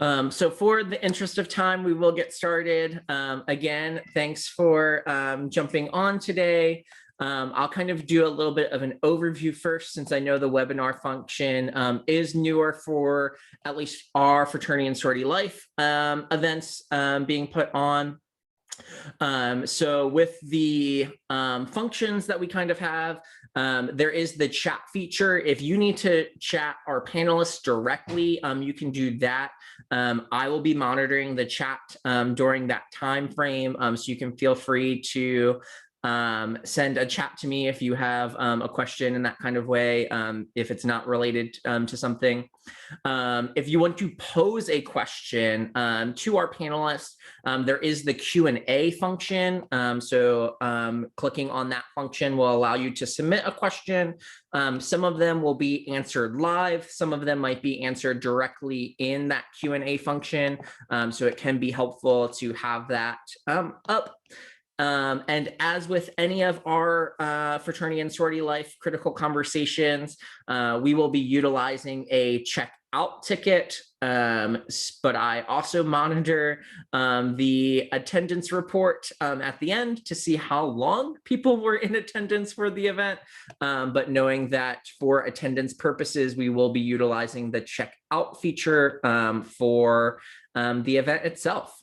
So for the interest of time, we will get started. Again, thanks for jumping on today. I'll kind of do a little bit of an overview first, since I know the webinar function is newer for at least our fraternity and sorority life events being put on. So with the functions that we kind of have, there is the chat feature. If you need to chat our panelists directly, you can do that. I will be monitoring the chat during that time frame, so you can feel free to send a chat to me if you have a question in that kind of way, if it's not related to something. If you want to pose a question to our panelists, there is the Q&A function. So clicking on that function will allow you to submit a question. Some of them will be answered live. Some of them might be answered directly in that Q&A function. So it can be helpful to have that up. And as with any of our fraternity and sorority life critical conversations, we will be utilizing a check out ticket, but I also monitor the attendance report at the end to see how long people were in attendance for the event. But knowing that for attendance purposes, we will be utilizing the check out feature for the event itself.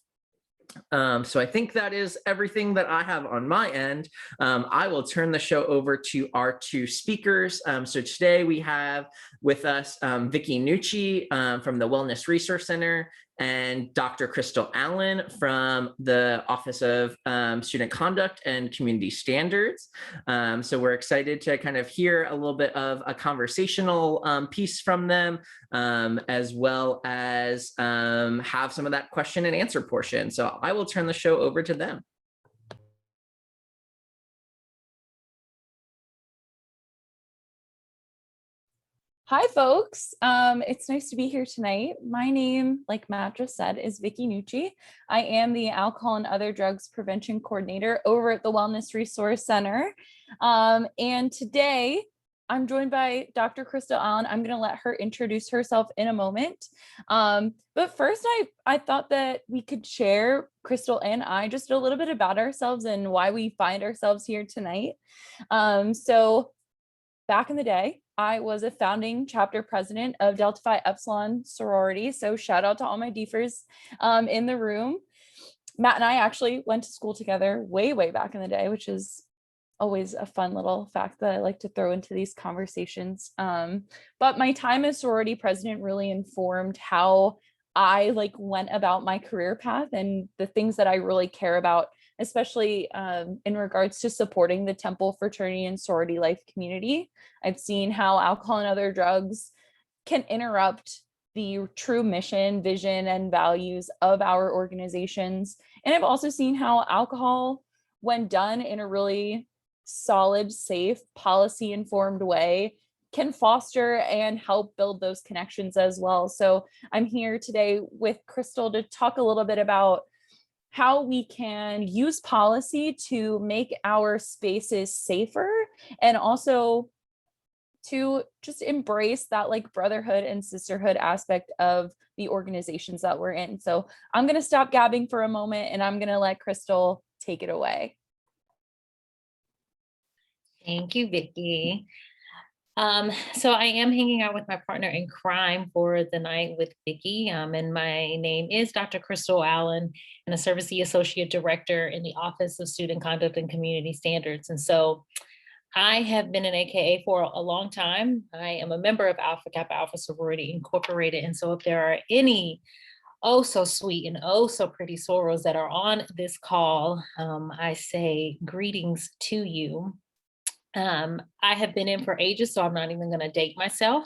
So I think that is everything that I have on my end. I will turn the show over to our two speakers. So today we have with us Vicky Nucci from the Wellness Resource Center, and Dr. Krystal Allen from the Office of Student Conduct and Community Standards. So we're excited to kind of hear a little bit of a conversational piece from them, as well as have some of that question and answer portion. So I will turn the show over to them. Hi, folks. It's nice to be here tonight. My name, like Matt just said, is Vicky Nucci. I am the Alcohol and Other Drugs Prevention Coordinator over at the Wellness Resource Center. And today I'm joined by Dr. Krystal Allen. I'm going to let her introduce herself in a moment. But first, I thought that we could share, Krystal and I, just a little bit about ourselves and why we find ourselves here tonight. So back in the day, I was a founding chapter president of Delta Phi Epsilon sorority. So shout out to all my DPhers in the room. Matt and I actually went to school together way back in the day, which is always a fun little fact that I like to throw into these conversations. But my time as sorority president really informed how I went about my career path and the things that I really care about, especially in regards to supporting the Temple fraternity and sorority life community. I've seen how alcohol and other drugs can interrupt the true mission, vision, and values of our organizations. And I've also seen how alcohol, when done in a really solid, safe, policy-informed way, can foster and help build those connections as well. So I'm here today with Krystal to talk a little bit about how we can use policy to make our spaces safer, and also to just embrace that brotherhood and sisterhood aspect of the organizations that we're in. So I'm going to stop gabbing for a moment and I'm going to let Krystal take it away. Thank you, Vicky. So I am hanging out with my partner in crime for the night with Vicky, and my name is Dr. Krystal Allen, and a Service Associate Director in the Office of Student Conduct and Community Standards. And so I have been an AKA for a long time. I am a member of Alpha Kappa Alpha Sorority Incorporated. And so if there are any oh so sweet and oh so pretty sorors that are on this call, I say greetings to you. I have been in for ages, so I'm not even going to date myself.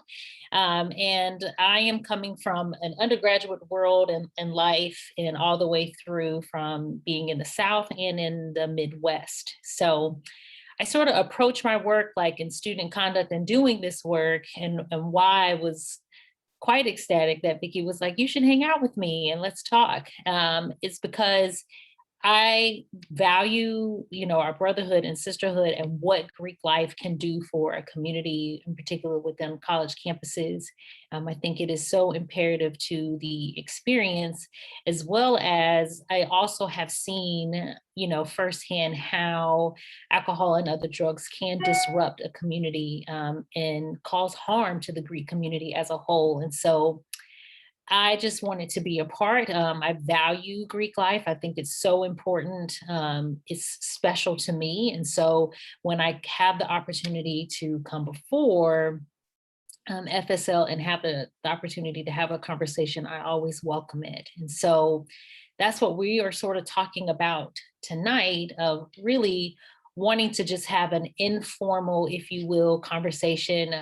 And I am coming from an undergraduate world and life, and all the way through from being in the South and in the Midwest. So I sort of approach my work like in student conduct and doing this work, and why I was quite ecstatic that Vicky was like, you should hang out with me and let's talk. It's because I value, our brotherhood and sisterhood and what Greek life can do for a community, in particular within college campuses. I think it is so imperative to the experience, as well as I also have seen, firsthand how alcohol and other drugs can disrupt a community and cause harm to the Greek community as a whole. And so I just wanted to be a part. I value Greek life. I think it's so important. It's special to me. And so when I have the opportunity to come before FSL and have the opportunity to have a conversation, I always welcome it. And so that's what we are sort of talking about tonight, of really wanting to just have an informal, if you will, conversation.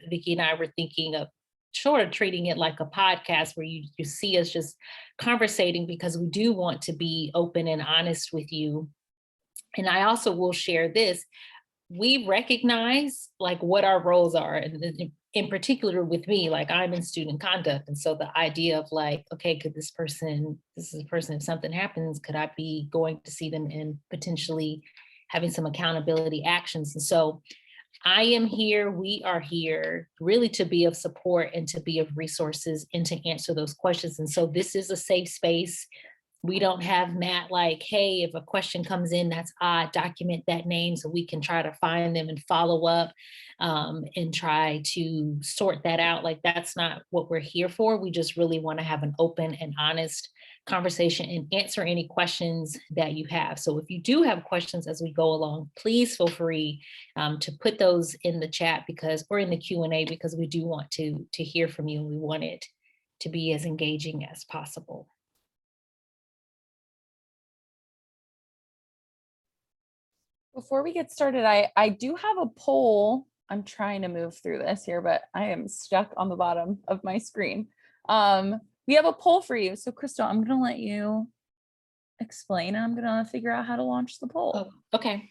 Vicky and I were thinking of sort of treating it like a podcast where you see us just conversating, because we do want to be open and honest with you. And I also will share this. We recognize like what our roles are. And in particular with me, like I'm in student conduct. And so the idea of like, okay, this is a person, if something happens, could I be going to see them and potentially having some accountability actions? And so I am here, we are here really to be of support and to be of resources and to answer those questions. And so this is a safe space. We don't have Matt like, hey, if a question comes in that's odd, document that name so we can try to find them and follow up and try to sort that out. Like, that's not what we're here for. We just really want to have an open and honest conversation and answer any questions that you have. So if you do have questions as we go along, please feel free to put those in the chat or in the Q&A, because we do want to hear from you. We want it to be as engaging as possible. Before we get started, I do have a poll. I'm trying to move through this here, but I am stuck on the bottom of my screen. We have a poll for you. So Krystal, I'm going to let you explain. I'm going to figure out how to launch the poll. Oh, okay.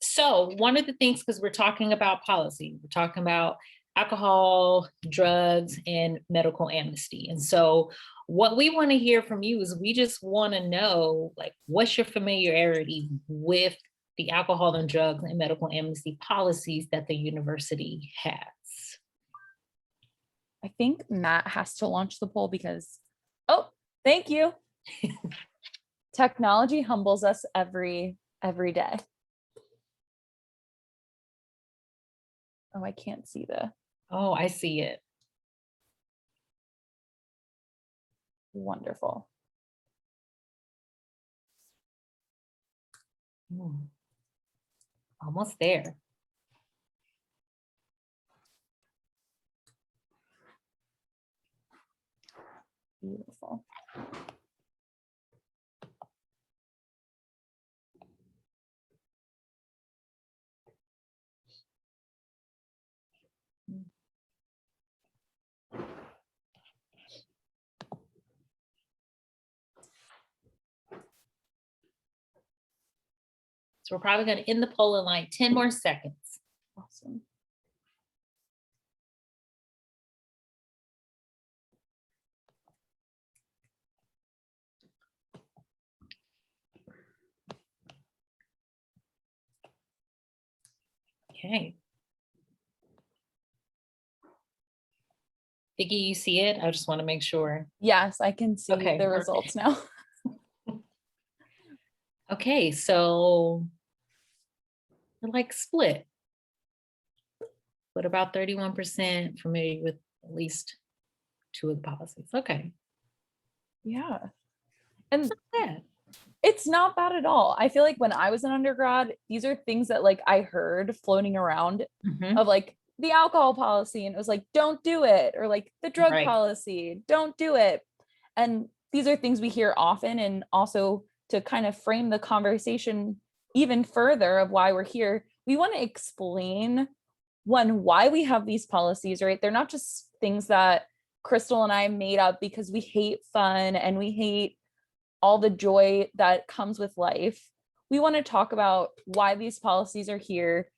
So one of the things, because we're talking about policy, we're talking about alcohol, drugs, and medical amnesty. And so what we want to hear from you is we just want to know, like, what's your familiarity with the alcohol and drugs and medical amnesty policies that the university has? I think Matt has to launch the poll because, oh, thank you. Technology humbles us every day. Oh, I can't see the. Oh, I see it. Wonderful. Almost there. Beautiful. So we're probably going to end the poll in like 10 more seconds. Awesome. Okay. Vicky, you see it? I just want to make sure. Yes, I can see the results now. Okay, so we're like split. But about 31% familiar with at least two of the policies. Okay. Yeah. And Yeah. it's not bad at all. I feel like when I was an undergrad, these are things that like I heard floating around of like the alcohol policy, and it was like, don't do it, or like the drug policy, don't do it. And these are things we hear often, and also to kind of frame the conversation even further of why we're here, we want to explain why we have these policies, right? They're not just things that Krystal and I made up because we hate fun and we hate all the joy that comes with life. We want to talk about why these policies are here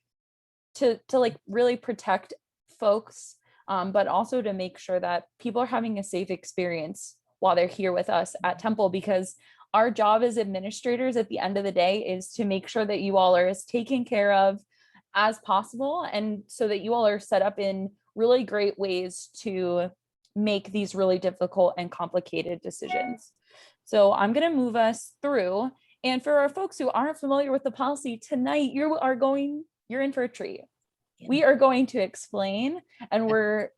to like really protect folks, but also to make sure that people are having a safe experience while they're here with us at Temple, because our job as administrators at the end of the day is to make sure that you all are as taken care of as possible, and so that you all are set up in really great ways to make these really difficult and complicated decisions. So I'm going to move us through. And for our folks who aren't familiar with the policy tonight, you're in for a treat. We are going to explain, and we're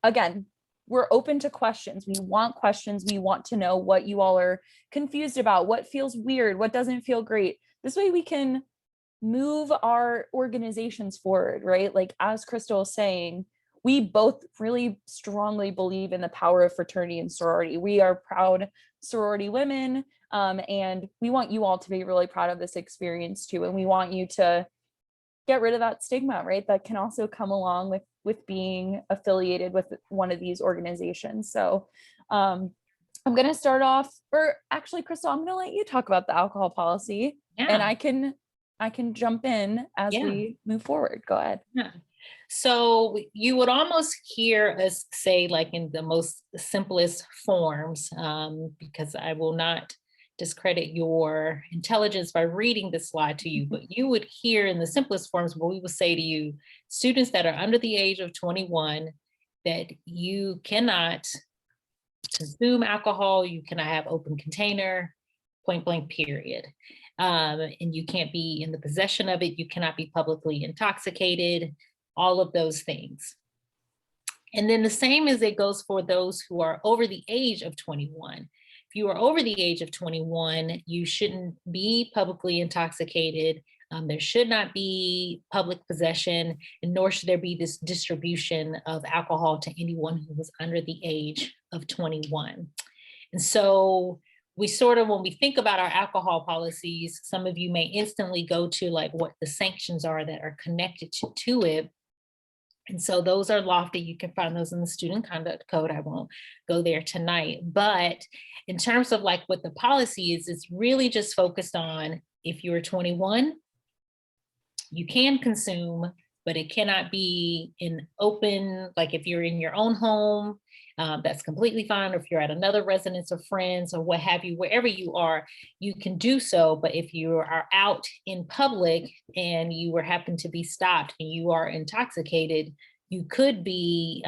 open to questions. We want questions. We want to know what you all are confused about, what feels weird, what doesn't feel great. This way we can move our organizations forward, right? Like as Krystal is saying, we both really strongly believe in the power of fraternity and sorority. We are proud sorority women, and we want you all to be really proud of this experience too. And we want you to get rid of that stigma, right? That can also come along with being affiliated with one of these organizations. So I'm going to start off, or actually, Krystal, I'm going to let you talk about the alcohol policy, and I can jump in as we move forward. Go ahead. Yeah. So you would almost hear us say, like in the most simplest forms, because I will not discredit your intelligence by reading the slide to you, but you would hear in the simplest forms what we would say to you, students that are under the age of 21, that you cannot consume alcohol, you cannot have open container, point blank, period. And you can't be in the possession of it, you cannot be publicly intoxicated, all of those things. And then the same as it goes for those who are over the age of 21. If you are over the age of 21, you shouldn't be publicly intoxicated. There should not be public possession, and nor should there be this distribution of alcohol to anyone who was under the age of 21. And so we sort of, when we think about our alcohol policies, some of you may instantly go to like what the sanctions are that are connected to it. And so those are lofty. You can find those in the student conduct code. I won't go there tonight. But in terms of like what the policy is, it's really just focused on if you're 21, you can consume, but it cannot be in open, like if you're in your own home, that's completely fine. Or if you're at another residence or friends or what have you, wherever you are, you can do so. But if you are out in public and you happen to be stopped and you are intoxicated, you could be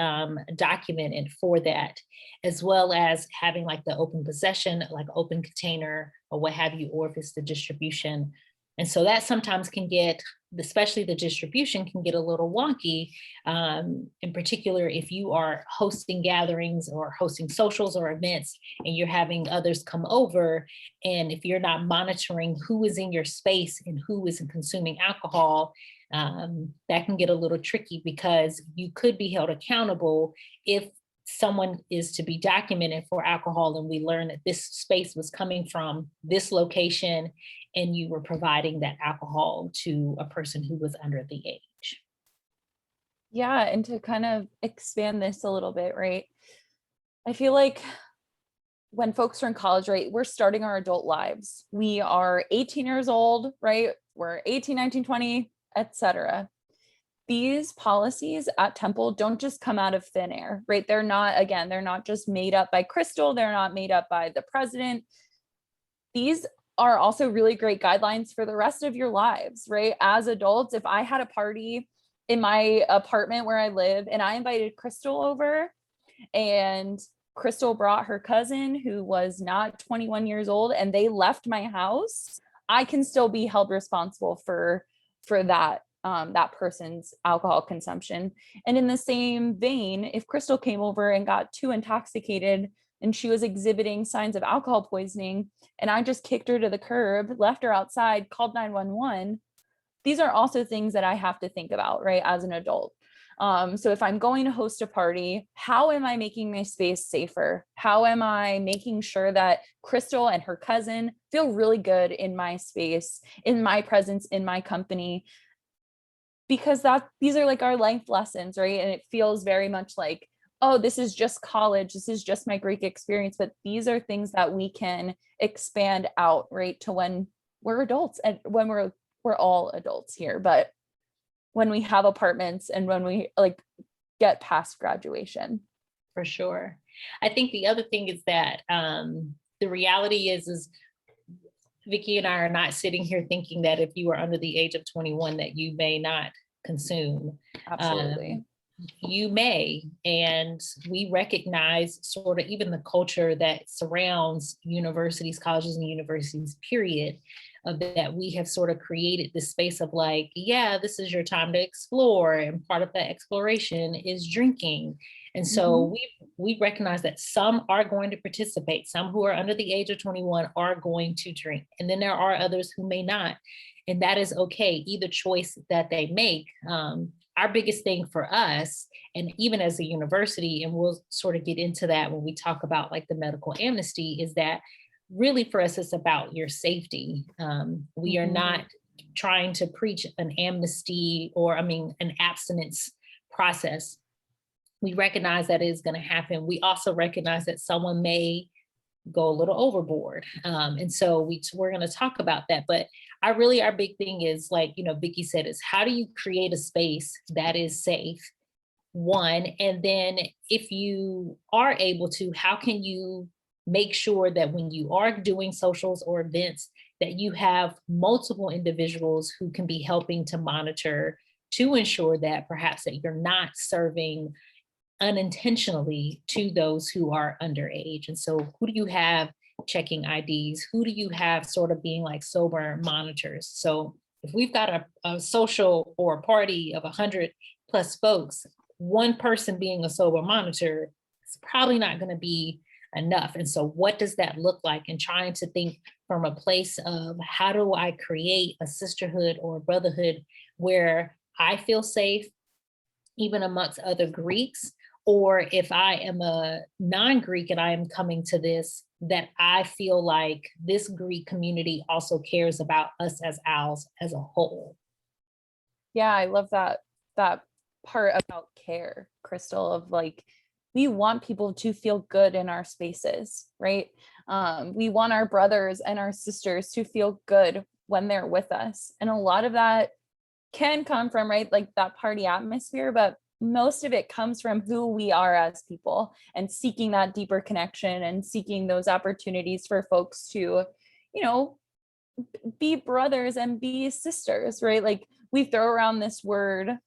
documented for that, as well as having like the open possession, like open container or what have you, or if it's the distribution. And so that sometimes can get, especially the distribution can get a little wonky, in particular, if you are hosting gatherings or hosting socials or events and you're having others come over. And if you're not monitoring who is in your space and who is consuming alcohol, that can get a little tricky because you could be held accountable if someone is to be documented for alcohol and we learn that this space was coming from this location and you were providing that alcohol to a person who was under the age. Yeah, and to kind of expand this a little bit, right? I feel like when folks are in college, right, we're starting our adult lives. We are 18 years old, right? We're 18, 19, 20, etc. These policies at Temple don't just come out of thin air, right? They're not just made up by Krystal. They're not made up by the president. These are also really great guidelines for the rest of your lives, right? As adults, if I had a party in my apartment where I live and I invited Krystal over and Krystal brought her cousin who was not 21 years old and they left my house, I can still be held responsible for that person's alcohol consumption. And in the same vein, if Krystal came over and got too intoxicated and she was exhibiting signs of alcohol poisoning and I just kicked her to the curb, left her outside, called 911, these are also things that I have to think about, right, as an adult. So if I'm going to host a party, how am I making my space safer? How am I making sure that Krystal and her cousin feel really good in my space, in my presence, in my company? Because these are like our life lessons, right? And it feels very much like, oh, this is just college. This is just my Greek experience. But these are things that we can expand out, right, to when we're adults and when we're all adults here. But when we have apartments and when we like get past graduation. For sure. I think the other thing is that the reality is Vicky and I are not sitting here thinking that if you are under the age of 21 that you may not consume. Absolutely. You may, and we recognize sort of even the culture that surrounds universities, colleges and universities, period, of that we have sort of created this space of like, yeah, this is your time to explore. And part of that exploration is drinking. And so we recognize that some are going to participate. Some who are under the age of 21 are going to drink. And then there are others who may not. And that is okay, either choice that they make. Our biggest thing for us, and even as a university, and we'll sort of get into that when we talk about like the medical amnesty, is that really for us, it's about your safety. We are not trying to preach an amnesty or, an abstinence process. We recognize that it is going to happen. We also recognize that someone may go a little overboard. And so we're going to talk about that. But our big thing is, like, Vicky said, is how do you create a space that is safe? One, and then if you are able to, how can you make sure that when you are doing socials or events, that you have multiple individuals who can be helping to monitor to ensure that perhaps that you're not serving unintentionally to those who are underage. And so who do you have checking IDs? Who do you have sort of being like sober monitors? So if we've got a social or a party of 100 plus folks, one person being a sober monitor is probably not going to be enough. And so what does that look like? And trying to think from a place of how do I create a sisterhood or a brotherhood where I feel safe, even amongst other Greeks, or if I am a non-Greek and I am coming to this, that I feel like this Greek community also cares about us as owls as a whole. Yeah, I love that part about care, Krystal, of like, we want people to feel good in our spaces, right? We want our brothers and our sisters to feel good when they're with us. And a lot of that can come from, right, like that party atmosphere, but most of it comes from who we are as people and seeking that deeper connection and seeking those opportunities for folks to, be brothers and be sisters, right? Like, we throw around this word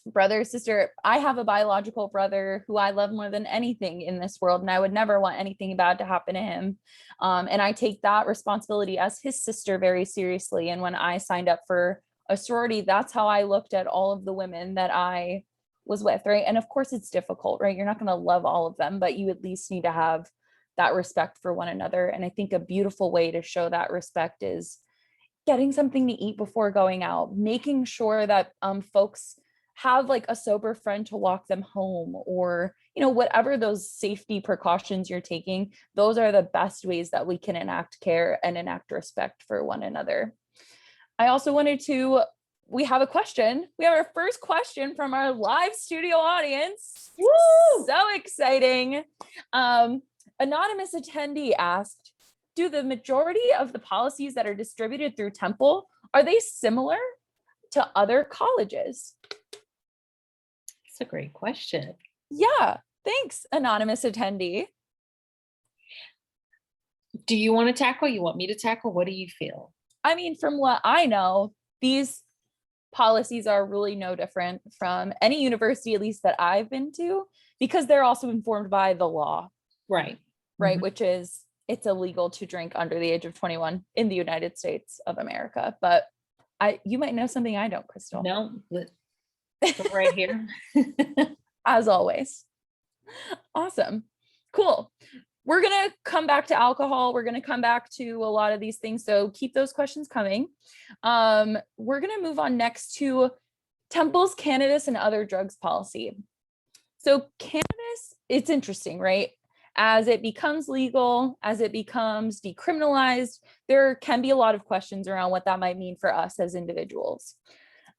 brother, sister. I have a biological brother who I love more than anything in this world, and I would never want anything bad to happen to him. And I take that responsibility as his sister very seriously. And when I signed up for a sorority, that's how I looked at all of the women that I was with, right? And of course it's difficult, right? You're not going to love all of them, but you at least need to have that respect for one another. And I think a beautiful way to show that respect is getting something to eat before going out, making sure that folks have like a sober friend to walk them home, or whatever those safety precautions you're taking. Those are the best ways that we can enact care and enact respect for one another. I also we have a question. We have our first question from our live studio audience. Woo! So exciting. Anonymous attendee asked, do the majority of the policies that are distributed through Temple, are they similar to other colleges? That's a great question. Yeah, thanks, anonymous attendee. Do you want to tackle? You want me to tackle? What do you feel? I mean, from what I know, these policies are really no different from any university, at least that I've been to, because they're also informed by the law. Right. Right. Mm-hmm. Which is, it's illegal to drink under the age of 21 in the United States of America. But you might know something I don't, Krystal. No, right here. As always. Awesome. Cool. We're going to come back to alcohol. We're going to come back to a lot of these things. So keep those questions coming. We're going to move on next to Temple's cannabis and other drugs policy. So cannabis, it's interesting, right? As it becomes legal, as it becomes decriminalized, there can be a lot of questions around what that might mean for us as individuals.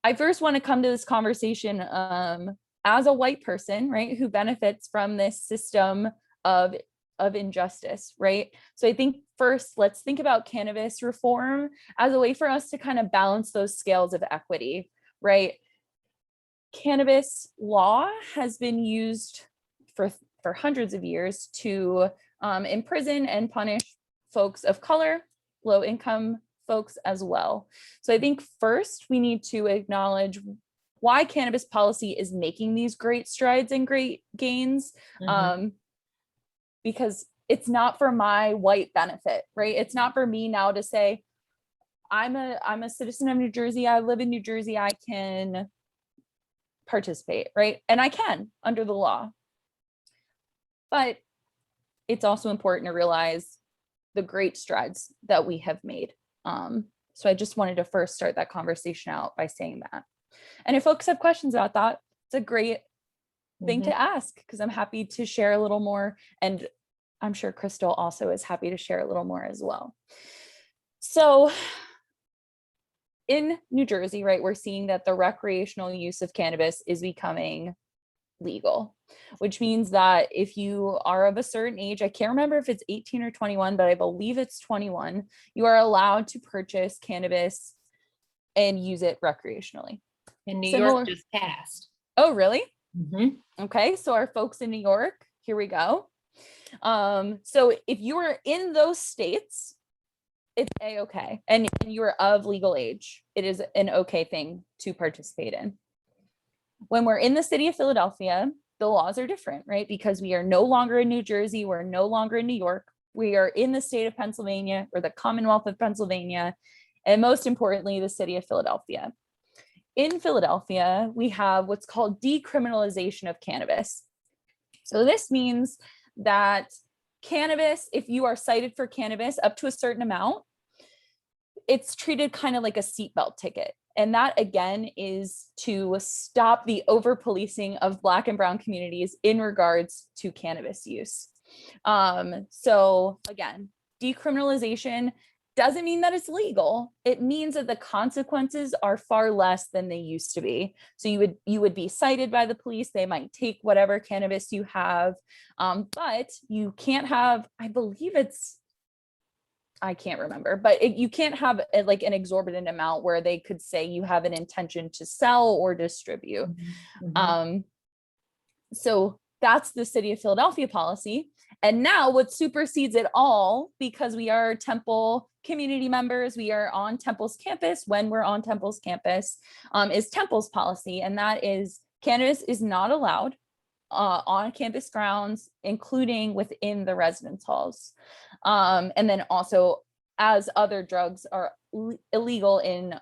I first want to come to this conversation as a white person, right, who benefits from this system of injustice, right? So I think first, let's think about cannabis reform as a way for us to kind of balance those scales of equity, right? Cannabis law has been used for hundreds of years to imprison and punish folks of color, low income folks as well. So I think first we need to acknowledge why cannabis policy is making these great strides and great gains, because it's not for my white benefit, right? It's not for me now to say, I'm a citizen of New Jersey, I live in New Jersey, I can participate, right? And I can under the law. But it's also important to realize the great strides that we have made. So I just wanted to first start that conversation out by saying that. And if folks have questions about that, it's a great thing to ask, because I'm happy to share a little more. And I'm sure Krystal also is happy to share a little more as well. So in New Jersey, right, we're seeing that the recreational use of cannabis is becoming legal, which means that if you are of a certain age, I can't remember if it's 18 or 21, but I believe it's 21, you are allowed to purchase cannabis and use it recreationally. And New York just passed. Oh, really? Okay, so our folks in New York, here we go. So if you are in those states, it's a-okay, and you are of legal age, it is an okay thing to participate in. When we're in the city of Philadelphia, the laws are different, right? Because we are no longer in New Jersey, we're no longer in New York, we are in the state of Pennsylvania, or the Commonwealth of Pennsylvania, and most importantly, the city of Philadelphia. In Philadelphia, we have what's called decriminalization of cannabis. So this means that cannabis, if you are cited for cannabis up to a certain amount, it's treated kind of like a seatbelt ticket. And that, again, is to stop the over-policing of Black and Brown communities in regards to cannabis use. So again, decriminalization doesn't mean that it's legal. It means that the consequences are far less than they used to be. So you would be cited by the police. They might take whatever cannabis you have, but you can't have, I believe I can't remember, but you can't have like an exorbitant amount where they could say you have an intention to sell or distribute. So that's the city of Philadelphia policy. And now what supersedes it all, because we are Temple community members, we are on Temple's campus, when we're on Temple's campus, is Temple's policy. And that is cannabis is not allowed on campus grounds, including within the residence halls. And then also, as other drugs are illegal in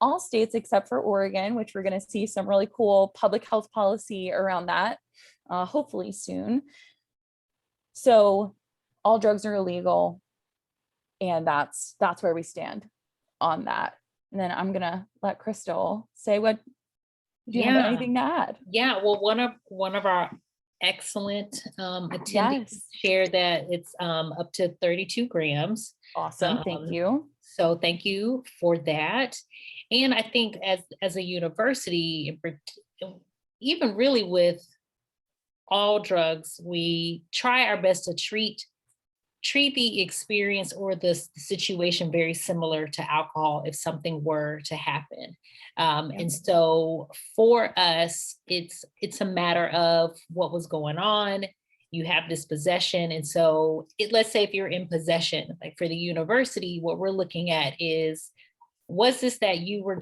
all states except for Oregon, which we're going to see some really cool public health policy around that, hopefully soon. So all drugs are illegal, and that's where we stand on that. And then I'm gonna let Krystal say what. Do you have anything to add? Yeah, well, one of our excellent attendees shared that it's up to 32 grams. Awesome, thank you. So thank you for that. And I think as a university, even really with all drugs, we try our best to treat the experience or the situation very similar to alcohol if something were to happen. And so for us, it's a matter of what was going on. You have this possession. And so let's say if you're in possession, like for the university, what we're looking at is, was this that you were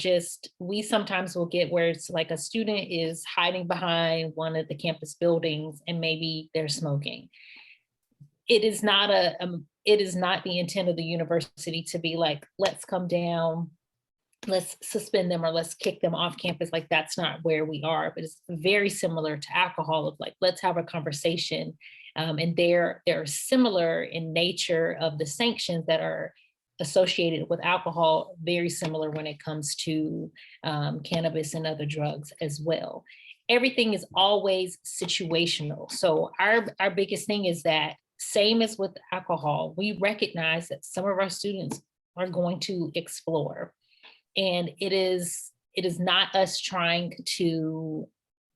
we sometimes will get where it's like a student is hiding behind one of the campus buildings and maybe they're smoking. It is not the intent of the university to be like, let's come down, let's suspend them, or let's kick them off campus. Like, that's not where we are, but it's very similar to alcohol of like, let's have a conversation. And they're similar in nature of the sanctions that are associated with alcohol, very similar when it comes to cannabis and other drugs as well. Everything is always situational. So our biggest thing is that, same as with alcohol, we recognize that some of our students are going to explore. And it is not us trying to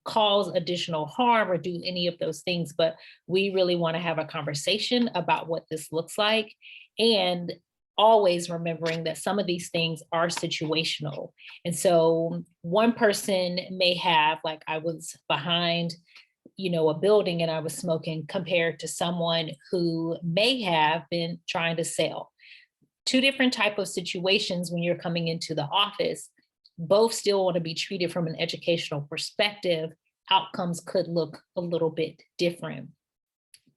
cause additional harm or do any of those things, but we really want to have a conversation about what this looks like. And always remembering that some of these things are situational. And so one person may have, like, I was behind a building and I was smoking, compared to someone who may have been trying to sell. two different type of situations when you're coming into the office. Both still want to be treated from an educational perspective. Outcomes could look a little bit different.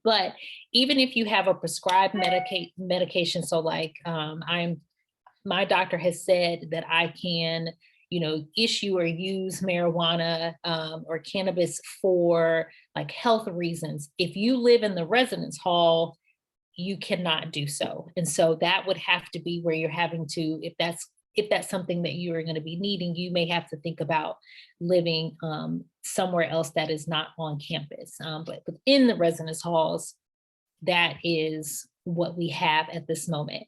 But even if you have a prescribed medication, so like my doctor has said that I can, issue or use marijuana or cannabis for like health reasons. If you live in the residence hall, you cannot do so. And so that would have to be where you're having to, if that's something that you are going to be needing, you may have to think about living somewhere else that is not on campus. But within the residence halls, that is what we have at this moment.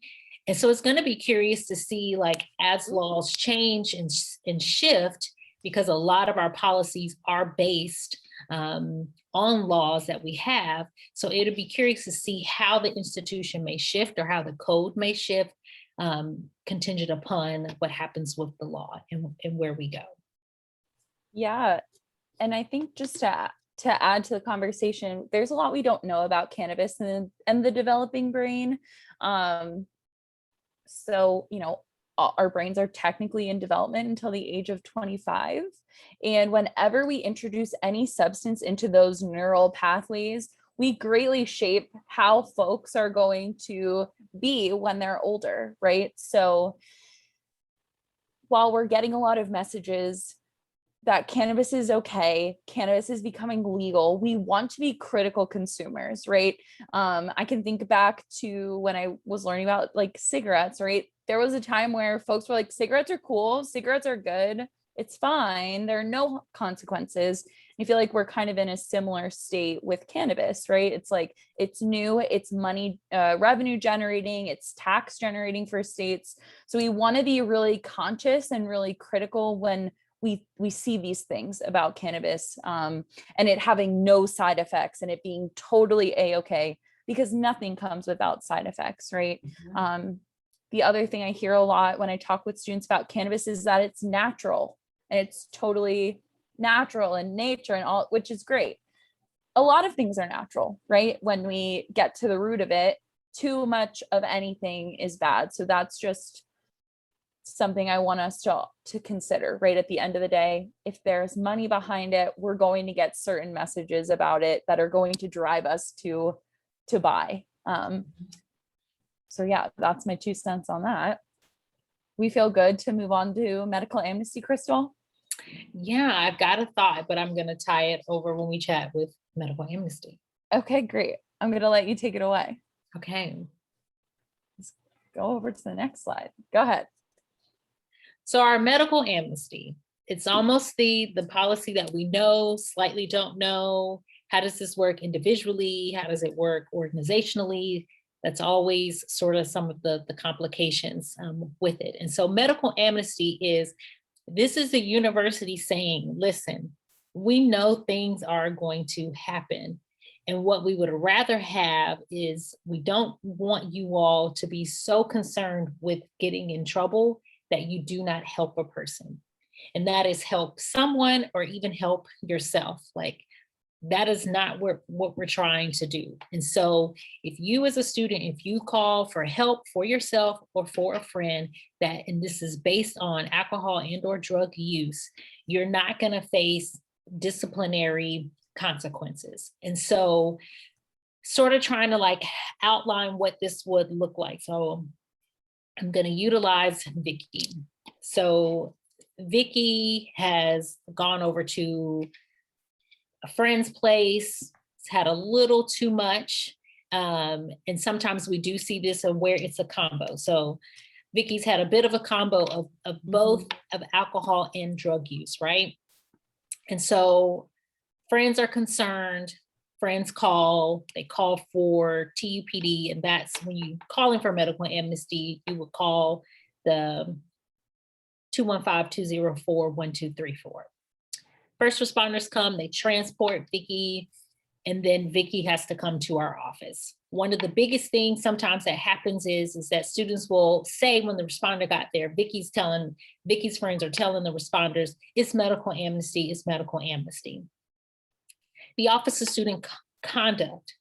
And so it's going to be curious to see, like, as laws change and shift, because a lot of our policies are based on laws that we have. So it'll be curious to see how the institution may shift or how the code may shift, contingent upon what happens with the law and where we go. Yeah. And I think just to add to the conversation, there's a lot we don't know about cannabis and the developing brain. So, our brains are technically in development until the age of 25. And whenever we introduce any substance into those neural pathways, we greatly shape how folks are going to be when they're older, right? So while we're getting a lot of messages that cannabis is okay, cannabis is becoming legal, we want to be critical consumers, right? I can think back to when I was learning about like cigarettes, right? There was a time where folks were like, cigarettes are cool, cigarettes are good, it's fine, there are no consequences. I feel like we're kind of in a similar state with cannabis, right? It's like, it's new, it's money, revenue generating, it's tax generating for states. So we want to be really conscious and really critical when we see these things about cannabis, and it having no side effects and it being totally a-okay, because nothing comes without side effects, right? Mm-hmm. The other thing I hear a lot when I talk with students about cannabis is that it's natural and it's totally natural in nature and all, which is great. A lot of things are natural, right? When we get to the root of it, too much of anything is bad. So that's just something I want us to consider, right? At the end of the day, if there's money behind it, we're going to get certain messages about it that are going to drive us to buy. So yeah, that's my 2 cents on that. We feel good to move on to medical amnesty, Krystal? Yeah, I've got a thought, but I'm going to tie it over when we chat with medical amnesty. Okay, great. I'm going to let you take it away. Okay. Let's go over to the next slide. Go ahead. So our medical amnesty, it's almost the policy that we know, slightly don't know. How does this work individually? How does it work organizationally? That's always sort of some of the complications with it. And so medical amnesty this is the university saying, listen, we know things are going to happen. And what we would rather have is, we don't want you all to be so concerned with getting in trouble that you do not help a person. And that is help someone or even help yourself. Like, that is not what we're trying to do. And so if you as a student, if you call for help for yourself or for a friend, and this is based on alcohol and or drug use, you're not going to face disciplinary consequences. And so sort of trying to like outline what this would look like. So I'm going to utilize Vicky. So Vicky has gone over to a friend's place, had a little too much. And sometimes we do see this where it's a combo. So Vicky's had a bit of a combo of both of alcohol and drug use, right? And so friends are concerned, friends call, they call for TUPD, and that's when you calling for medical amnesty, you would call the 215-204-1234. First responders come, they transport Vicky, and then Vicky has to come to our office. One of the biggest things sometimes that happens is that students will say when the responder got there, Vicky's friends are telling the responders, it's medical amnesty, it's medical amnesty. The Office of Student Conduct,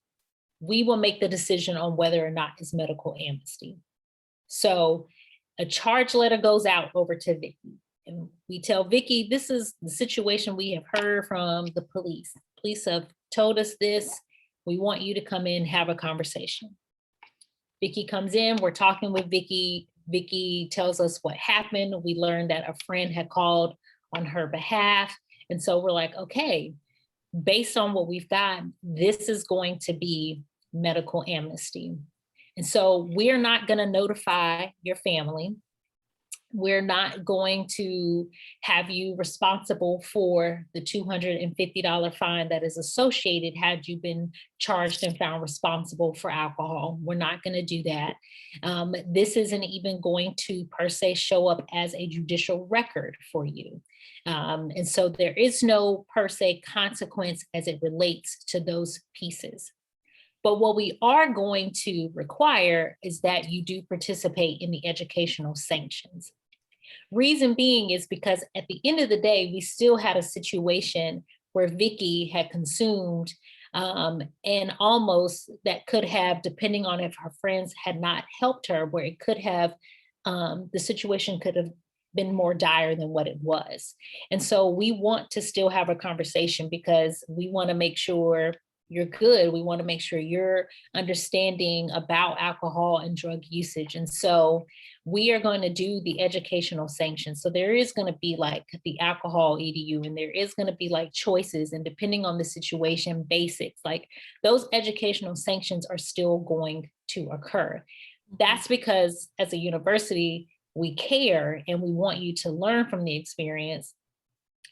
we will make the decision on whether or not it's medical amnesty. So a charge letter goes out over to Vicky. And we tell Vicky, this is the situation we have heard from the police. Police have told us this. We want you to come in, have a conversation. Vicky comes in, we're talking with Vicky. Vicky tells us what happened. We learned that a friend had called on her behalf. And so we're like, okay, based on what we've got, this is going to be medical amnesty. And so we're not going to notify your family. We're not going to have you responsible for the $250 fine that is associated had you been charged and found responsible for alcohol. We're not going to do that. This isn't even going to per se show up as a judicial record for you. And so there is no per se consequence as it relates to those pieces. But what we are going to require is that you do participate in the educational sanctions. Reason being is because at the end of the day, we still had a situation where Vicky had consumed and almost that could have, depending on if her friends had not helped her, where it could have, the situation could have been more dire than what it was. And so we want to still have a conversation because we want to make sure you're good. We want to make sure you're understanding about alcohol and drug usage. And so we are going to do the educational sanctions. So there is going to be like the alcohol EDU, and there is going to be like choices, and depending on the situation, basics, like those educational sanctions are still going to occur. That's because as a university, we care and we want you to learn from the experience.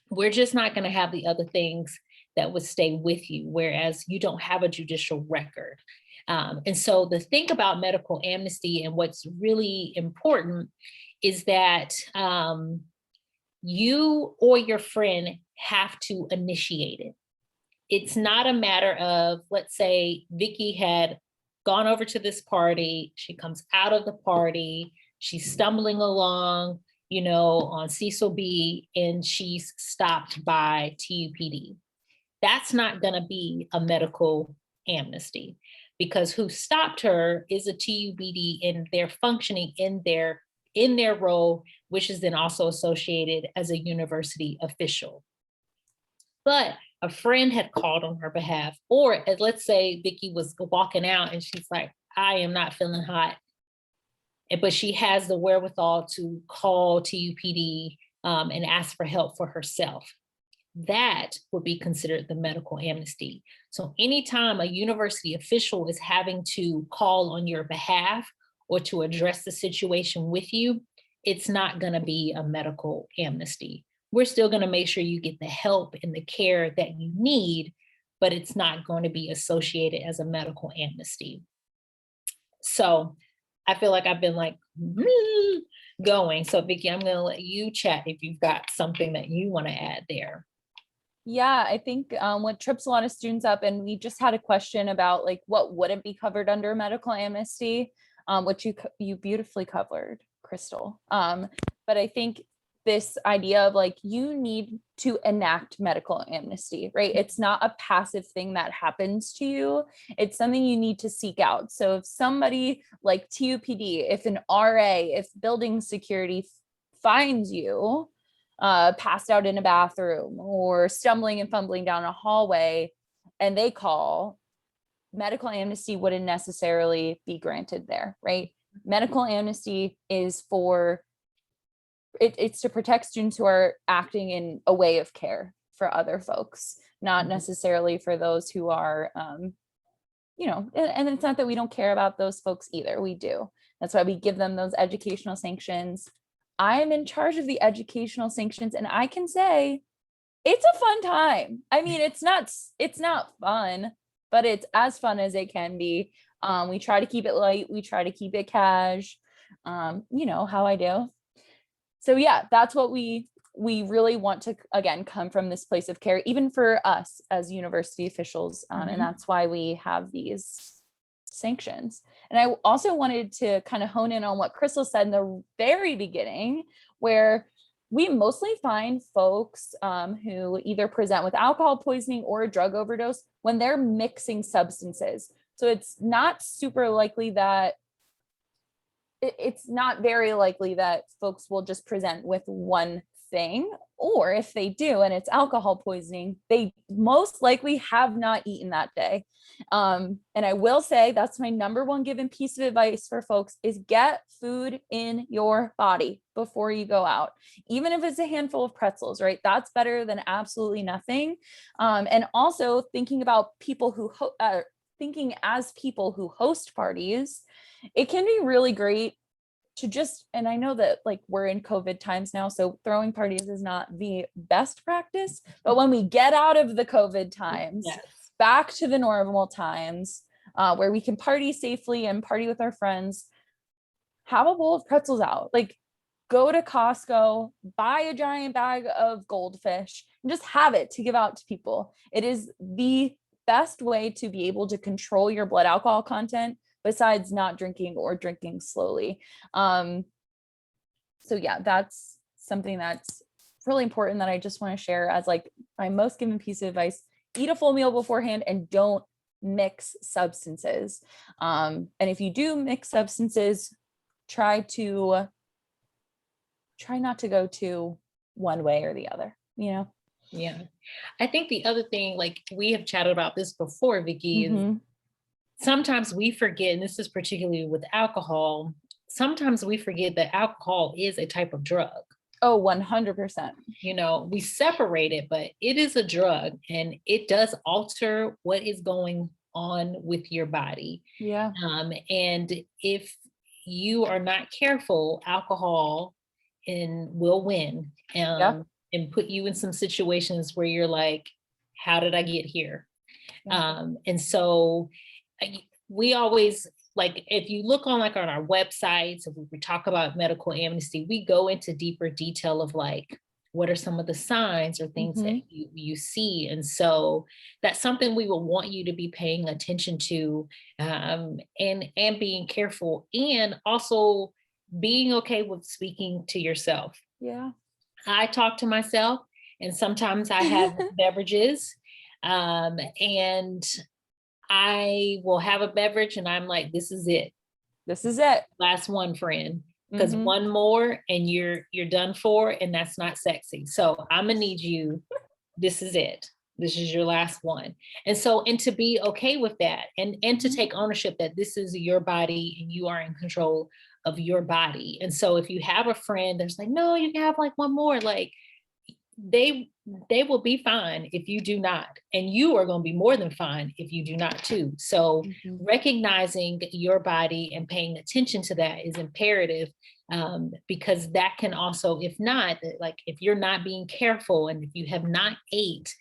We're just not going to have the other things that would stay with you, whereas you don't have a judicial record. And so the thing about medical amnesty and what's really important is that you or your friend have to initiate it. It's not a matter of, let's say Vicky had gone over to this party, she comes out of the party, she's stumbling along, you know, on Cecil B, and she's stopped by TUPD. That's not going to be a medical amnesty, because who stopped her is a TUPD, and they're functioning in their role, which is then also associated as a university official. But a friend had called on her behalf, or let's say Vicky was walking out and she's like, I am not feeling hot, but she has the wherewithal to call TUPD and ask for help for herself. That would be considered the medical amnesty. So anytime a university official is having to call on your behalf or to address the situation with you, it's not going to be a medical amnesty. We're still going to make sure you get the help and the care that you need, but it's not going to be associated as a medical amnesty. So I feel like I've been like going. So Vicky, I'm going to let you chat if you've got something that you want to add there. Yeah, I think what trips a lot of students up, and we just had a question about like what wouldn't be covered under medical amnesty, which you beautifully covered, Krystal. But I think this idea of like you need to enact medical amnesty, right? It's not a passive thing that happens to you. It's something you need to seek out. So if somebody like TUPD, if an RA, if building security finds you passed out in a bathroom or stumbling and fumbling down a hallway, and they call, medical amnesty wouldn't necessarily be granted there, right? Medical amnesty is for, it's to protect students who are acting in a way of care for other folks, not necessarily for those who are, you know, and it's not that we don't care about those folks either, we do. That's why we give them those educational sanctions. I am in charge of the educational sanctions, and I can say it's a fun time. I mean, it's not fun, but it's as fun as it can be. We try to keep it light. We try to keep it cash. You know how I do. So yeah, that's what we really want to, again, come from this place of care, even for us as university officials. And that's why we have these sanctions. And I also wanted to kind of hone in on what Krystal said in the very beginning, where we mostly find folks who either present with alcohol poisoning or a drug overdose when they're mixing substances. So it's not super likely that it's not very likely that folks will just present with one thing, or if they do and it's alcohol poisoning, they most likely have not eaten that day. And I will say that's my number one given piece of advice for folks is get food in your body before you go out, even if it's a handful of pretzels, right? That's better than absolutely nothing. And also thinking about people who thinking as people who host parties, it can be really great to just, and I know that like we're in COVID times now, so throwing parties is not the best practice, but when we get out of the COVID times, Yes. back to the normal times, where we can party safely and party with our friends, have a bowl of pretzels out. Like, go to Costco, buy a giant bag of goldfish, and just have it to give out to people. It is the best way to be able to control your blood alcohol content besides not drinking or drinking slowly. So yeah, that's something that's really important that I just want to share as like my most given piece of advice. Eat a full meal beforehand and don't mix substances. And if you do mix substances, try not to go to one way or the other, you know? Yeah. I think the other thing, like we have chatted about this before, Vicky, is sometimes we forget, and this is particularly with alcohol, sometimes we forget that alcohol is a type of drug. Oh, 100%. You know, we separate it, but it is a drug and it does alter what is going on with your body. Yeah. And if you are not careful, alcohol will win and put you in some situations where you're like, how did I get here? And so we always, like, if you look on like on our websites, if we talk about medical amnesty, we go into deeper detail of like, what are some of the signs or things that you see? And so that's something we will want you to be paying attention to, and being careful, and also being okay with speaking to yourself. Yeah. I talk to myself, and sometimes I have beverages, and I will have a beverage and I'm like, this is it. This is it. Last one, friend. Because one more and you're done for, and that's not sexy. So I'm gonna need you. This is it. This is your last one. And so, and to be okay with that, and to take ownership that this is your body and you are in control of your body. And so if you have a friend that's like, no, you can have like one more, like they will be fine if you do not, and you are going to be more than fine if you do not too. So recognizing your body and paying attention to that is imperative, because that can also, if not, like if you're not being careful and if you have not ate,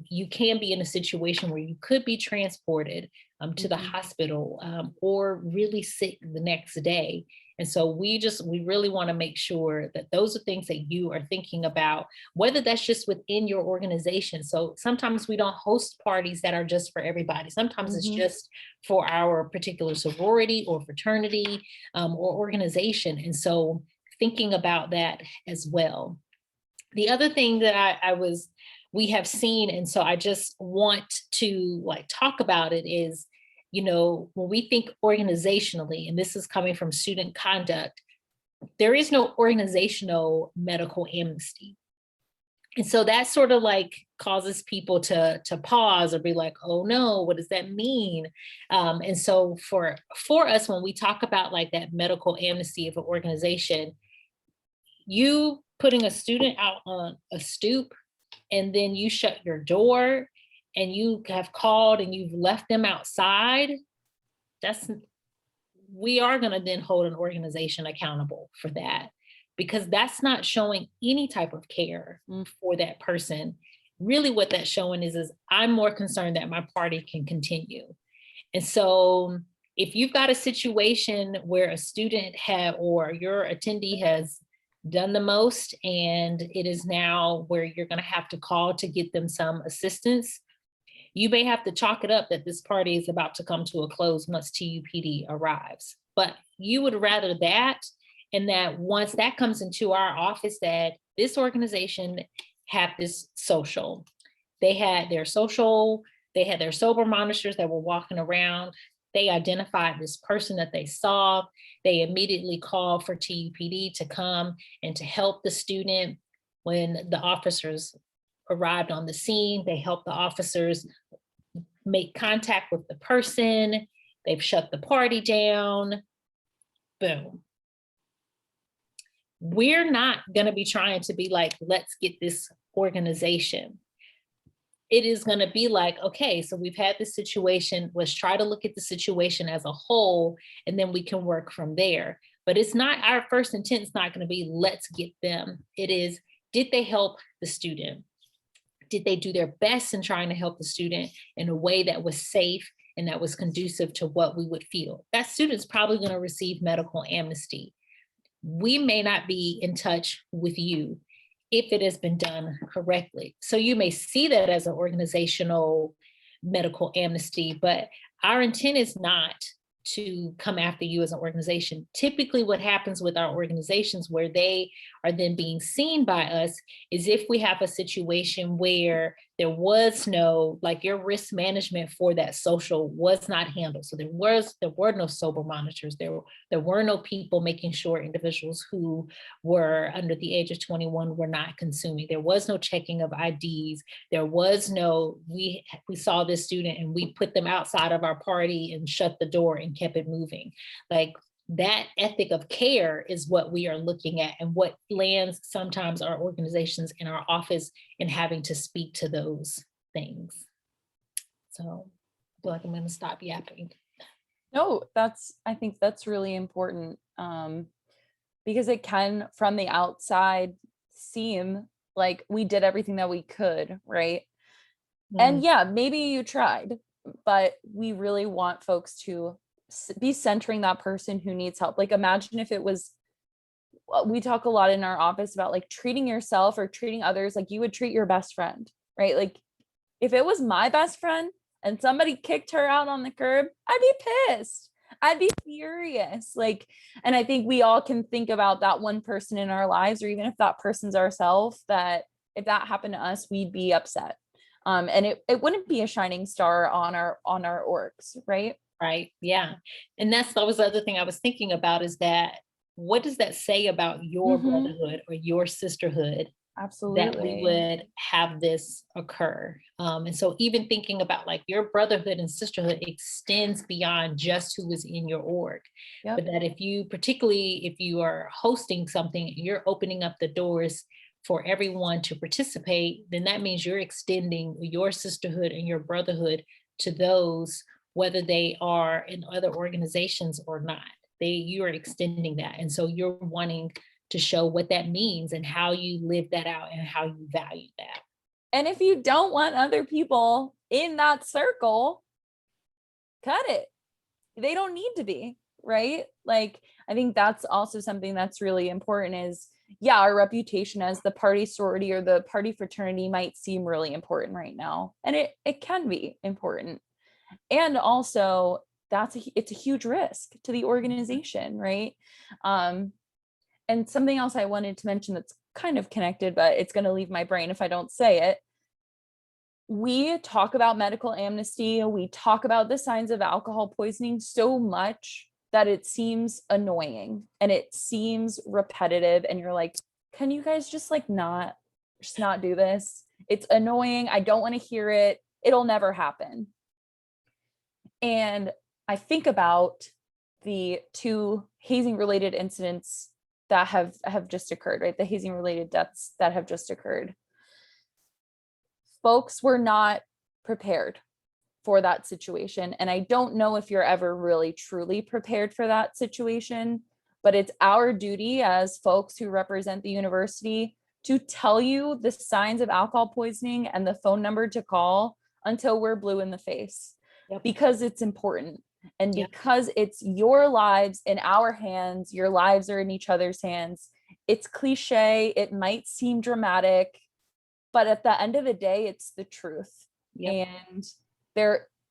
you can be in a situation where you could be transported to the hospital, or really sick the next day. And so we really want to make sure that those are things that you are thinking about, whether that's just within your organization. So sometimes we don't host parties that are just for everybody. Sometimes it's just for our particular sorority or fraternity, or organization. And so thinking about that as well. The other thing that we have seen, and so I just want to like talk about it, is, you know, when we think organizationally, and this is coming from student conduct, there is no organizational medical amnesty. And so that sort of like causes people to pause or be like, oh no, what does that mean? And so for us, when we talk about like that medical amnesty of an organization, you putting a student out on a stoop and then you shut your door and you have called and you've left them outside, we are going to then hold an organization accountable for that, because that's not showing any type of care for that person. Really what that's showing is I'm more concerned that my party can continue. And so if you've got a situation where a student or your attendee has done the most, and it is now where you're going to have to call to get them some assistance, you may have to chalk it up that this party is about to come to a close once TUPD arrives. But you would rather that, and that once that comes into our office, that this organization had this social. They had their social, they had their sober monitors that were walking around. they identified this person that they saw. They immediately called for TUPD to come and to help the student. When the officers arrived on the scene, they helped the officers make contact with the person. They've shut the party down. Boom. We're not going to be trying to be like, let's get this organization. It is going to be like, okay, so we've had this situation. Let's try to look at the situation as a whole, and then we can work from there. But it's not, our first intent is not going to be, let's get them. It is, did they help the student? Did they do their best in trying to help the student in a way that was safe and that was conducive to what we would feel? That student's probably going to receive medical amnesty. We may not be in touch with you if it has been done correctly. So you may see that as an organizational medical amnesty, but our intent is not to come after you as an organization. Typically what happens with our organizations where they are then being seen by us is if we have a situation where there was no, like your risk management for that social was not handled. So there were no sober monitors. There were no people making sure individuals who were under the age of 21 were not consuming. There was no checking of IDs. There was no, we saw this student and we put them outside of our party and shut the door and kept it moving. Like that ethic of care is what we are looking at, and what lands sometimes our organizations in our office in having to speak to those things. So I feel like I'm going to stop yapping. No, I think that's really important, because it can, from the outside, seem like we did everything that we could, right? And yeah, maybe you tried, but we really want folks to be centering that person who needs help. Like imagine if it was, we talk a lot in our office about like treating yourself or treating others like you would treat your best friend, right? Like if it was my best friend and somebody kicked her out on the curb, I'd be pissed. I'd be furious. Like, and I think we all can think about that one person in our lives, or even if that person's ourselves, that if that happened to us, we'd be upset. And it wouldn't be a shining star on our orgs, right? Right. Yeah. And that was the other thing I was thinking about, is that what does that say about your brotherhood or your sisterhood? Absolutely. That we would have this occur. And so even thinking about like your brotherhood and sisterhood extends beyond just who is in your org. But that particularly if you are hosting something, you're opening up the doors for everyone to participate, then that means you're extending your sisterhood and your brotherhood to those, whether they are in other organizations or not. You're extending that. And so you're wanting to show what that means and how you live that out and how you value that. And if you don't want other people in that circle, cut it. They don't need to be, right? Like, I think that's also something that's really important is, yeah, our reputation as the party sorority or the party fraternity might seem really important right now. And it can be important. And also it's a huge risk to the organization, right? And something else I wanted to mention that's kind of connected, but it's going to leave my brain if I don't say it. We talk about medical amnesty. We talk about the signs of alcohol poisoning so much that it seems annoying and it seems repetitive. And you're like, can you guys just not do this? It's annoying. I don't want to hear it. It'll never happen. And I think about the 2 hazing related incidents that have just occurred, right? The hazing related deaths that have just occurred. Folks were not prepared for that situation. And I don't know if you're ever really truly prepared for that situation, but it's our duty as folks who represent the university to tell you the signs of alcohol poisoning and the phone number to call until we're blue in the face. Because it's important. And because it's your lives in our hands, your lives are in each other's hands. It's cliche. It might seem dramatic, but at the end of the day, it's the truth. And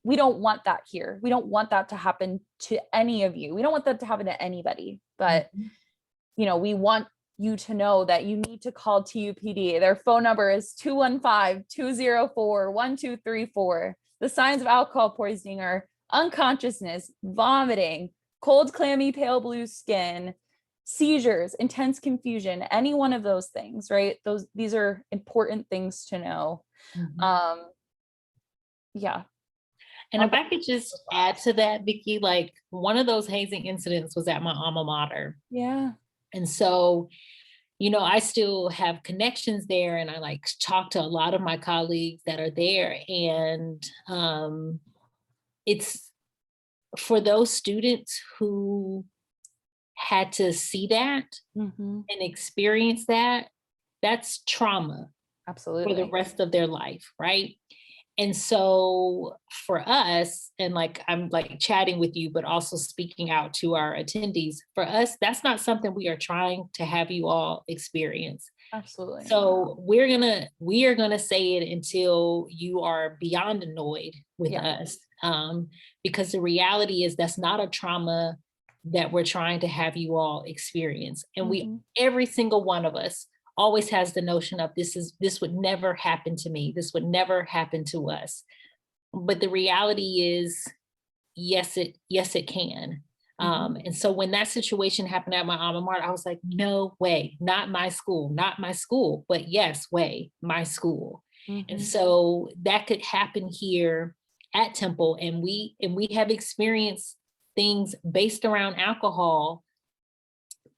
we don't want that here. We don't want that to happen to any of you. We don't want that to happen to anybody, but we want you to know that you need to call TUPD. Their phone number is 215-204-1234. The signs of alcohol poisoning are unconsciousness, vomiting, cold, clammy, pale blue skin, seizures, intense confusion, any one of those things, right? These are important things to know. Mhm. Yeah. And if I could just add to that, Vicky, like one of those hazing incidents was at my alma mater. Yeah. And so, I still have connections there, and I like talk to a lot of my colleagues that are there. And it's for those students who had to see that Mhm. and experience that, that's trauma for the Absolutely. rest of their life, right? And so for us, and like I'm like chatting with you, but also speaking out to our attendees, for us, that's not something we are trying to have you all experience. Absolutely. So we are gonna say it until you are beyond annoyed with Yeah. us. Because the reality is that's not a trauma that we're trying to have you all experience. And Mhm. every single one of us always has the notion of this would never happen to me. This would never happen to us. But the reality is, yes, it can. And so when that situation happened at my alma mater, I was like, no way, not my school, not my school, but yes, way, my school. And Mhm. so that could happen here at Temple. And we have experienced things based around alcohol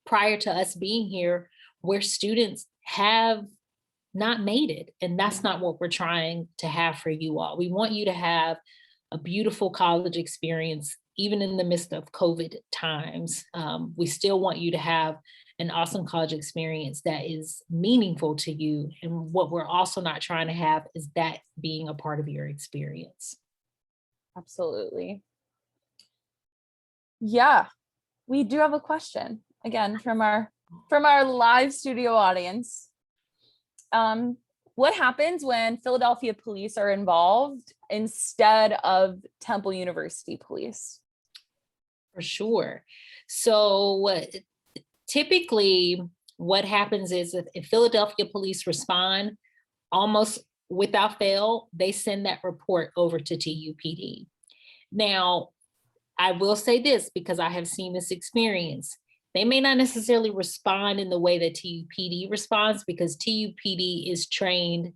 prior to us being here where students have not made it. And that's not what we're trying to have for you all. We want you to have a beautiful college experience, even in the midst of COVID times. We still want you to have an awesome college experience that is meaningful to you. And what we're also not trying to have is that being a part of your experience. Absolutely. Yeah. We do have a question again from our live studio audience. What happens when Philadelphia police are involved instead of Temple University police? For sure. So typically what happens is if Philadelphia police respond, almost without fail, they send that report over to TUPD. Now, I will say this because I have seen this experience. They may not necessarily respond in the way that TUPD responds because TUPD is trained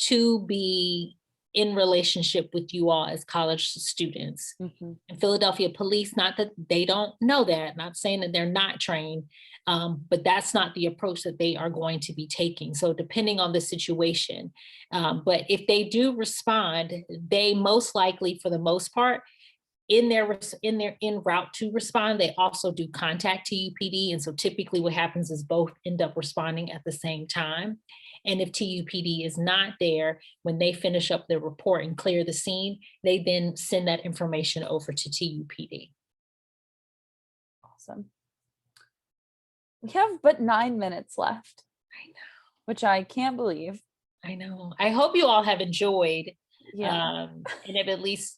to be in relationship with you all as college students. Mhm. And Philadelphia police, not that they don't know that, not saying that they're not trained, but that's not the approach that they are going to be taking. So depending on the situation, but if they do respond, they most likely, for the most part, in route to respond, they also do contact TUPD. And so typically what happens is both end up responding at the same time. And if TUPD is not there, when they finish up their report and clear the scene, they then send that information over to TUPD. Awesome. We have but 9 minutes left. I know. Which I can't believe. I know. I hope you all have enjoyed and have at least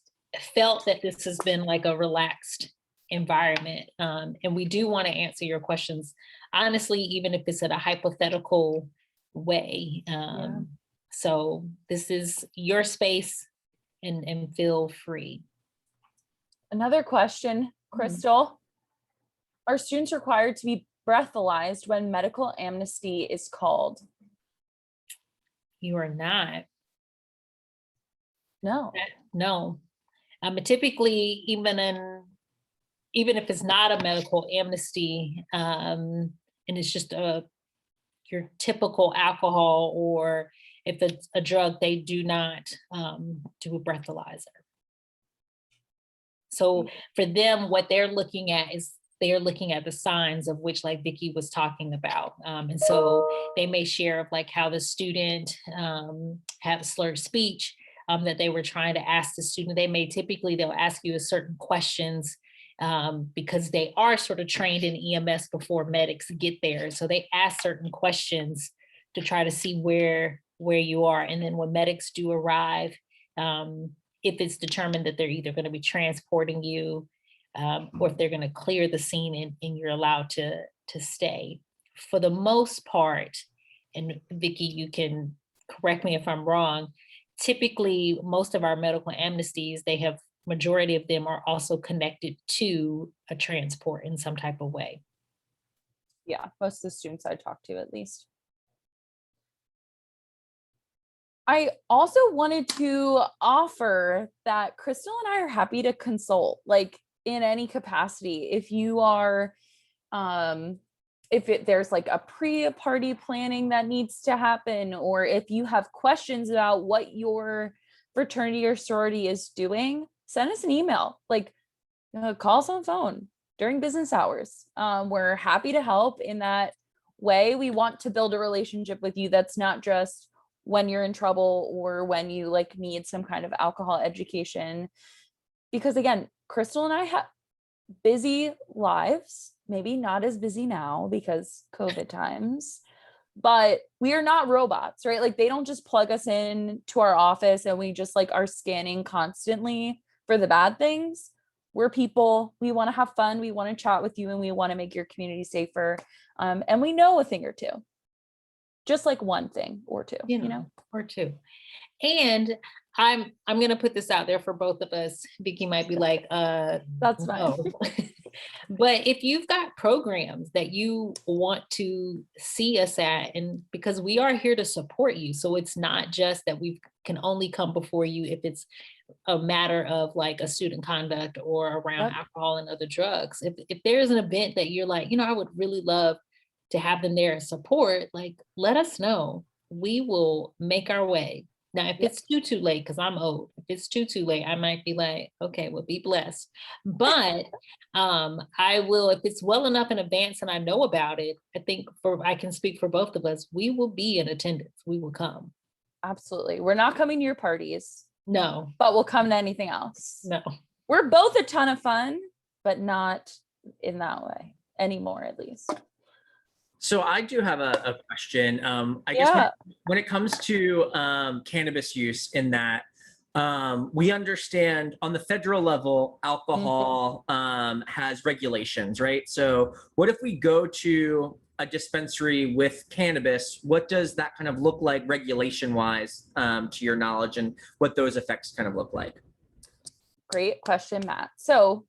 felt that this has been like a relaxed environment. And we do want to answer your questions, honestly, even if it's in a hypothetical way. So this is your space and feel free. Another question, Krystal. Are students required to be breathalyzed when medical amnesty is called? You are not. No. No. Typically, even if it's not a medical amnesty, and it's just your typical alcohol, or if it's a drug, they do not do a breathalyzer. So for them, what they're looking at is they're looking at the signs of which, like Vicky was talking about. And so they may share of like how the student had slurred speech that they were trying to ask the student. They'll ask you a certain questions because they are sort of trained in EMS before medics get there. So they ask certain questions to try to see where you are. And then when medics do arrive, if it's determined that they're either going to be transporting you or if they're going to clear the scene and you're allowed to stay. For the most part, and Vicky, you can correct me if I'm wrong, typically most of our medical amnesties, they have majority of them are also connected to a transport in some type of way. Yeah, most of the students I talked to, at least. I also wanted to offer that Krystal and I are happy to consult, like in any capacity. If you are, there's like a pre-party planning that needs to happen, or if you have questions about what your fraternity or sorority is doing, send us an email, like call us on the phone during business hours. We're happy to help in that way. We want to build a relationship with you that's not just when you're in trouble or when you like need some kind of alcohol education. Because again, Krystal and I have busy lives, maybe not as busy now because COVID times, but we are not robots, right? Like they don't just plug us in to our office and we just like are scanning constantly for the bad things. We're people, we want to have fun, we want to chat with you, and we want to make your community safer. And we know a thing or two. Just like one thing or two, or two. And I'm going to put this out there for both of us. Vicky might be like, that's fine. But if you've got programs that you want to see us at, and because we are here to support you. So it's not just that we can only come before you if it's a matter of like a student conduct or around alcohol and other drugs. If there's an event that you're like, I would really love to have them there and support, like, let us know. We will make our way. Now, if it's too late, because I'm old, if it's too late, I might be like, okay, well, be blessed. But I will, if it's well enough in advance and I know about it, I think I can speak for both of us, we will be in attendance. We will come. Absolutely. We're not coming to your parties. No. But we'll come to anything else. No. We're both a ton of fun, but not in that way anymore, at least. So I do have a question. I guess when it comes to cannabis use, in that we understand on the federal level, alcohol has regulations, right? So what if we go to a dispensary with cannabis? What does that kind of look like regulation wise, to your knowledge, and what those effects kind of look like? Great question, Matt. So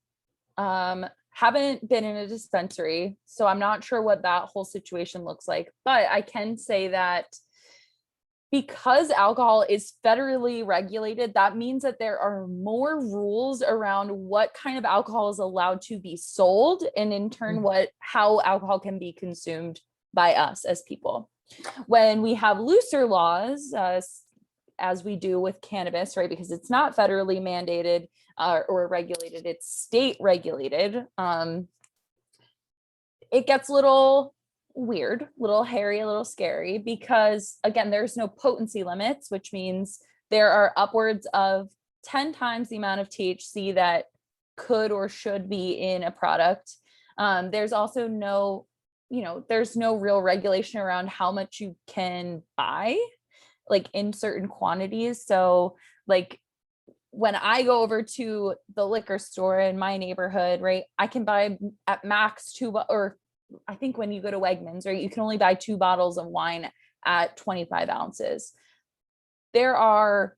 haven't been in a dispensary, so I'm not sure what that whole situation looks like, but I can say that because alcohol is federally regulated, that means that there are more rules around what kind of alcohol is allowed to be sold, and in turn how alcohol can be consumed by us as people. When we have looser laws, as we do with cannabis, right, because it's not federally mandated or regulated, it's state regulated, it gets a little weird, a little hairy, a little scary, because again, there's no potency limits, which means there are upwards of 10 times the amount of THC that could or should be in a product. There's also no real regulation around how much you can buy, like in certain quantities. So like when I go over to the liquor store in my neighborhood, right, I can buy at max or I think when you go to Wegmans, right, you can only buy 2 bottles of wine at 25 ounces. There are,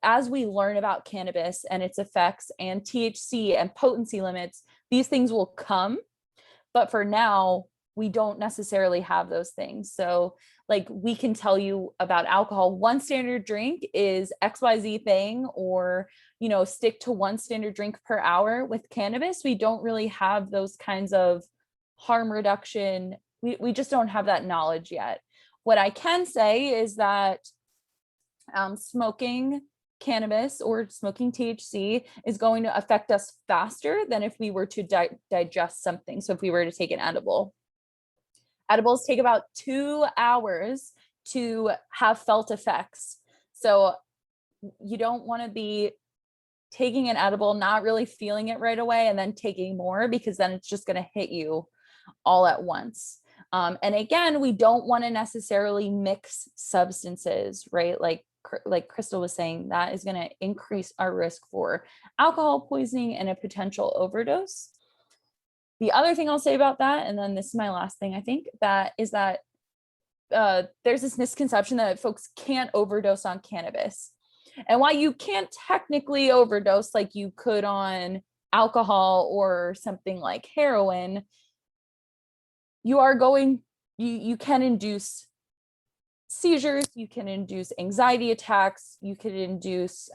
as we learn about cannabis and its effects and THC and potency limits, these things will come. But for now, we don't necessarily have those things. So like we can tell you about alcohol, one standard drink is XYZ thing, or, stick to 1 standard drink per hour. With cannabis, we don't really have those kinds of harm reduction. We just don't have that knowledge yet. What I can say is that smoking cannabis or smoking THC is going to affect us faster than if we were to digest something. So if we were to take an edible. Edibles take about 2 hours to have felt effects. So you don't want to be taking an edible, not really feeling it right away, and then taking more, because then it's just going to hit you all at once. And again, we don't want to necessarily mix substances, right? Like Krystal was saying, that is going to increase our risk for alcohol poisoning and a potential overdose. The other thing I'll say about that, and then this is my last thing, I think, is that there's this misconception that folks can't overdose on cannabis. And while you can't technically overdose like you could on alcohol or something like heroin, you can induce seizures, you can induce anxiety attacks, you can induce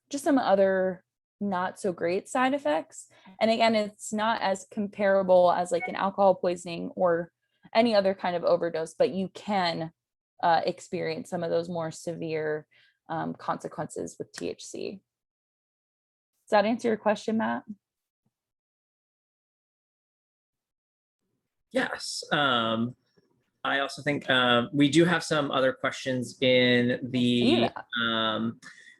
just some other not so great side effects. And again, it's not as comparable as like an alcohol poisoning or any other kind of overdose, but you can experience some of those more severe consequences with THC. Does that answer your question, Matt? Yes. I also think we do have some other questions in the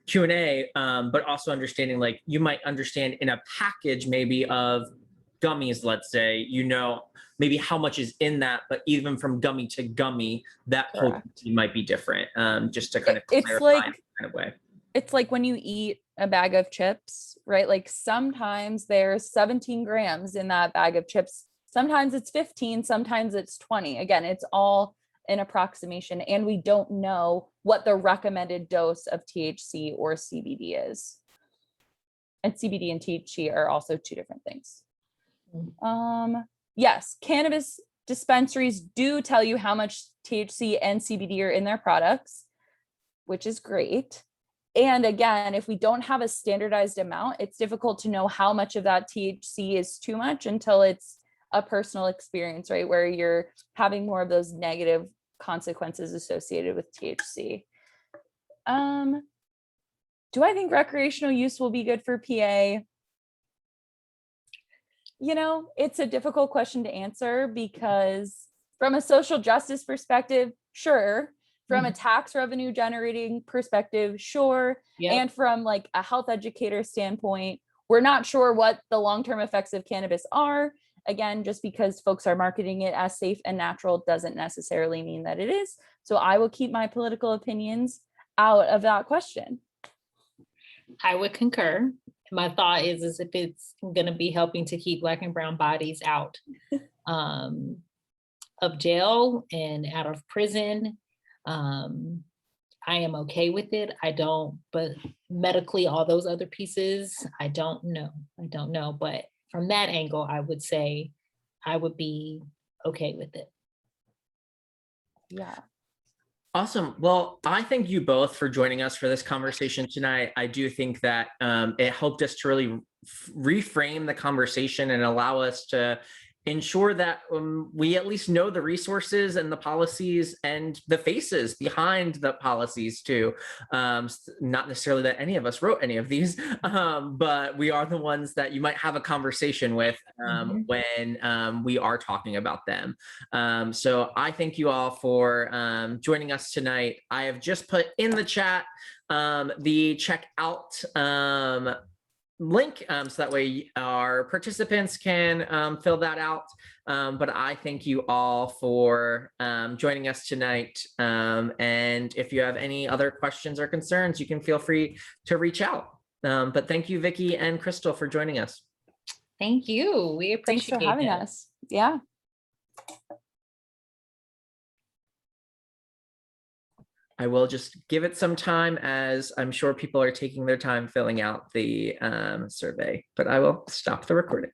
Q&A, but also understanding, like, you might understand in a package maybe of gummies, let's say, maybe how much is in that, but even from gummy to gummy, that potency might be different, just to kind of clarify in kind of way. It's like when you eat a bag of chips, right? Like sometimes there's 17 grams in that bag of chips. Sometimes it's 15, sometimes it's 20. Again, it's all an approximation, and we don't know what the recommended dose of THC or CBD is. And CBD and THC are also two different things. Yes, cannabis dispensaries do tell you how much THC and CBD are in their products, which is great. And again, if we don't have a standardized amount, it's difficult to know how much of that THC is too much until it's a personal experience, right? Where you're having more of those negative consequences associated with THC. Do I think recreational use will be good for PA? It's a difficult question to answer because from a social justice perspective, sure. From a tax revenue generating perspective, sure. Yep. And from like a health educator standpoint, we're not sure what the long-term effects of cannabis are. Again, just because folks are marketing it as safe and natural doesn't necessarily mean that it is. So I will keep my political opinions out of that question. I would concur. My thought is if it's going to be helping to keep Black and brown bodies out of jail and out of prison, I am okay with it. But medically, all those other pieces, I don't know. But from that angle, I would say I would be okay with it. Yeah. Awesome. Well, I thank you both for joining us for this conversation tonight. I do think that it helped us to really reframe the conversation and allow us to ensure that we at least know the resources and the policies and the faces behind the policies too. Not necessarily that any of us wrote any of these, but we are the ones that you might have a conversation with when we are talking about them. So I thank you all for joining us tonight. I have just put in the chat the checkout link, so that way our participants can fill that out. But I thank you all for joining us tonight. And if you have any other questions or concerns, you can feel free to reach out. But thank you, Vicky and Krystal, for joining us. Thank you. We appreciate Thanks for having us. Yeah. I will just give it some time, as I'm sure people are taking their time filling out the survey, but I will stop the recording.